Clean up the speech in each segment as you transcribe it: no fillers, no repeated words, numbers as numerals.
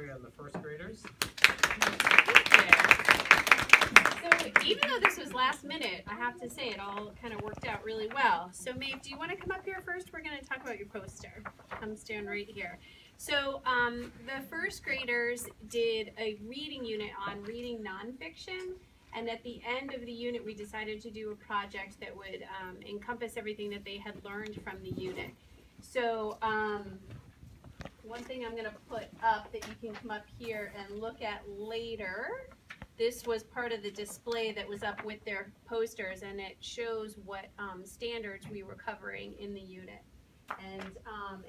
story on the first graders. So even though this was last minute, I have to say it all kind of worked out really well. So Maeve, do you want to come up here first? We're going to talk about your poster. Come stand right here. So the first graders did a reading unit on reading nonfiction. And at the end of the unit, we decided to do a project that would encompass everything that they had learned from the unit. So one thing I'm going to put up that you can come up here and look at later. This was part of the display that was up with their posters, and it shows what standards we were covering in the unit. And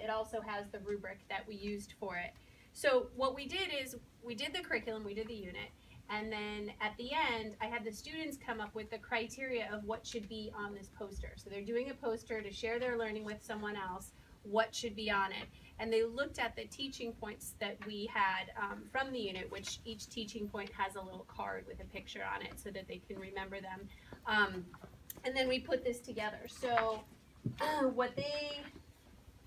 it also has the rubric that we used for it. So what we did is we did the curriculum, we did the unit, and then at the end, I had the students come up with the criteria of what should be on this poster. So they're doing a poster to share their learning with someone else, what should be on it. And they looked at the teaching points that we had from the unit, which each teaching point has a little card with a picture on it so that they can remember them. And then we put this together. So what they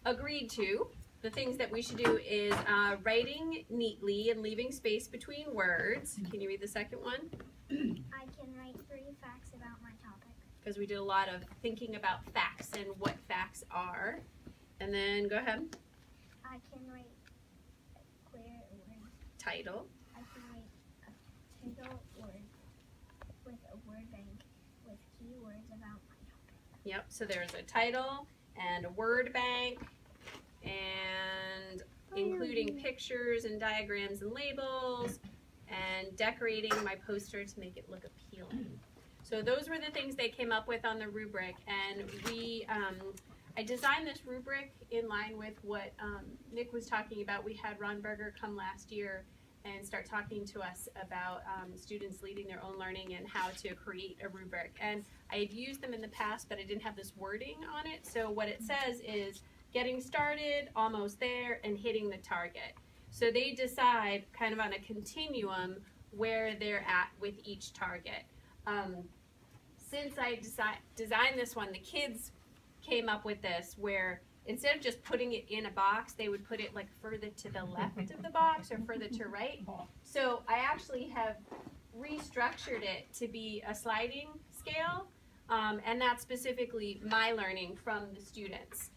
agreed to, the things that we should do is writing neatly and leaving space between words. Can you read the second one? I can write 3 facts about my topic. Because we did a lot of thinking about facts and what facts are. And then go ahead. I can write clear words. Title. I can write a title word with a word bank with keywords about my topic. Yep, so there's a title and a word bank and including pictures and diagrams and labels and decorating my poster to make it look appealing. So those were the things they came up with on the rubric, and I designed this rubric in line with what Nick was talking about. We had Ron Berger come last year and start talking to us about students leading their own learning and how to create a rubric. And I had used them in the past, but I didn't have this wording on it. So what it says is getting started, almost there, and hitting the target. So they decide kind of on a continuum where they're at with each target. Since I designed this one, the kids came up with this where instead of just putting it in a box, they would put it like further to the left of the box or further to right. So I actually have restructured it to be a sliding scale, and that's specifically my learning from the students.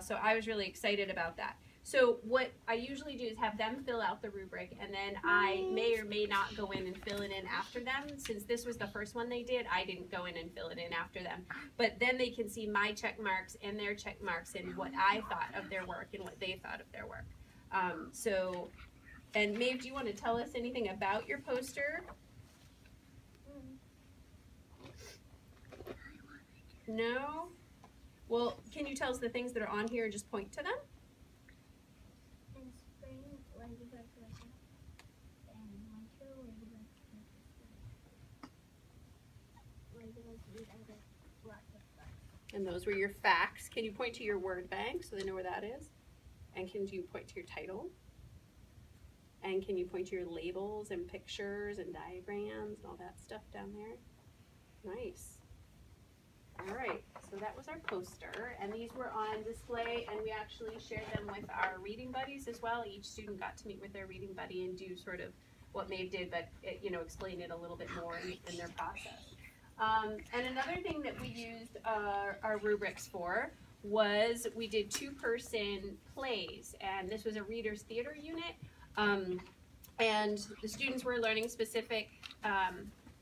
So I was really excited about that. So what I usually do is have them fill out the rubric, and then I may or may not go in and fill it in after them. Since this was the first one they did, I didn't go in and fill it in after them. But then they can see my check marks and their check marks and what I thought of their work and what they thought of their work. And Maeve, do you want to tell us anything about your poster? No? Well, can you tell us the things that are on here and just point to them? In spring, ladybugs wake up. In winter, ladybugs make a sleep. Ladybugs eat other lots of bugs. And those were your facts. Can you point to your word bank so they know where that is? And can you point to your title? And can you point to your labels and pictures and diagrams and all that stuff down there? Nice. All right, so that was our poster, and these were on display, and we actually shared them with our reading buddies as well. Each student got to meet with their reading buddy and do sort of what Maeve did, but explain it a little bit more in their process. And another thing that we used our rubrics for was we did 2-person plays, and this was a reader's theater unit, and the students were learning specific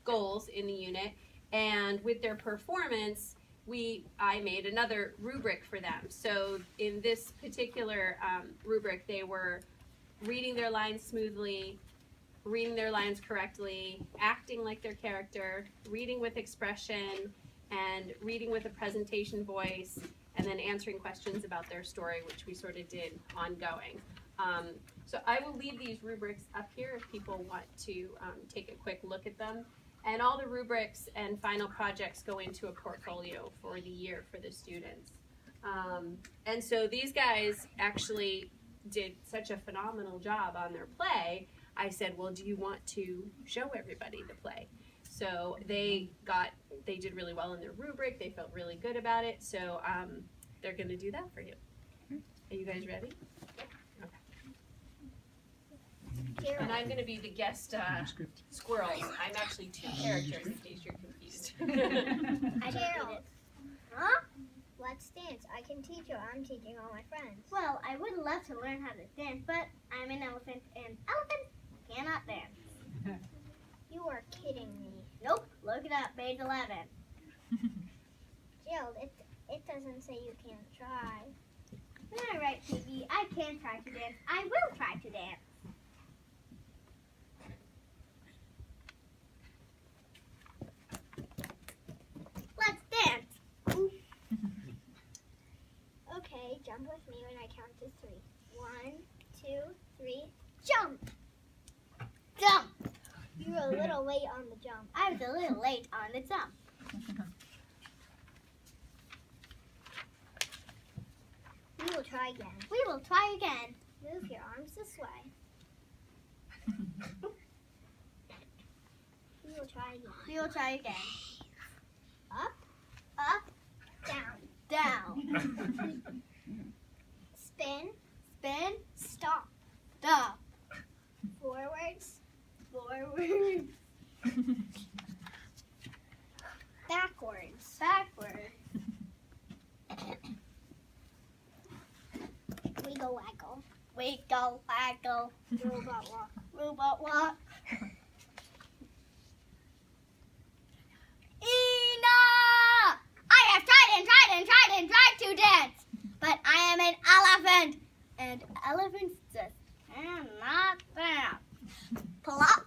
goals in the unit. And with their performance, I made another rubric for them. So in this particular rubric, they were reading their lines smoothly, reading their lines correctly, acting like their character, reading with expression, and reading with a presentation voice, and then answering questions about their story, which we sort of did ongoing. So I will leave these rubrics up here if people want to take a quick look at them. And all the rubrics and final projects go into a portfolio for the year for the students. And so these guys actually did such a phenomenal job on their play. I said, well, do you want to show everybody the play? So they did really well in their rubric. They felt really good about it. So they're going to do that for you. Are you guys ready? Okay. Gerald. And I'm going to be the guest squirrels. I'm actually two characters in case you're confused. Gerald. Huh? Let's dance. I can teach you. I'm teaching all my friends. Well, I would love to learn how to dance, but I'm an elephant, and elephants cannot dance. You are kidding me. Nope, look it up, page 11. Gerald, it doesn't say you can't try. All right, Piggy, I can try to dance. I will try to dance. Let's dance. Okay, jump with me when I count to 3. 1, 2, 3, jump! Jump. You were a little late on the jump. I was a little late on the jump. We will try again. We will try again. Move your arms this way. We will try again. We will try again. Up, Up, down, down, spin, spin, stop, stop, forwards, forward, backwards, backward, wiggle waggle, wiggle, waggle, robot walk. robot walk. Enough! I have tried to dance, but I am an elephant, and elephants just cannot dance. Plop.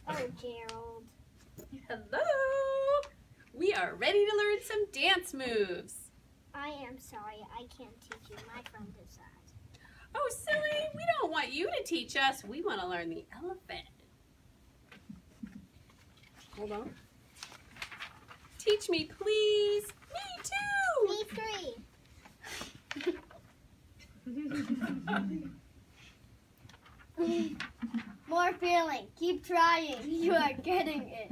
Oh, Gerald. Hello! We are ready to learn some dance moves. I am sorry, I can't teach you. My friend does that. Oh, silly, we don't want you to teach us. We want to learn the elephant. Hold on. Teach me, please. Me too. Me 3. More feeling. Keep trying. You are getting it.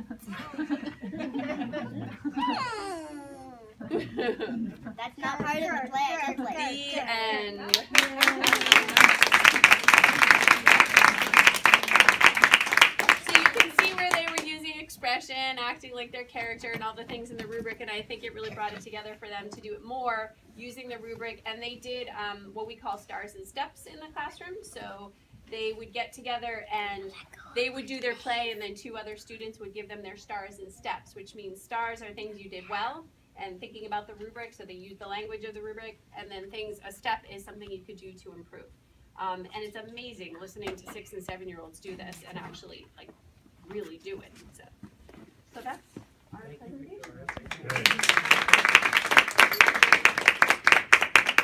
That's not part of the plan. The end. So you can see where they were using expression, acting like their character, and all the things in the rubric, and I think it really brought it together for them to do it more using the rubric. And they did what we call stars and steps in the classroom. So they would get together and they would do their play, and then 2 other students would give them their stars and steps, which means stars are things you did well and thinking about the rubric, so they used the language of the rubric, and then a step is something you could do to improve. And it's amazing listening to 6 and 7-year-olds do this and actually like really do it. So that's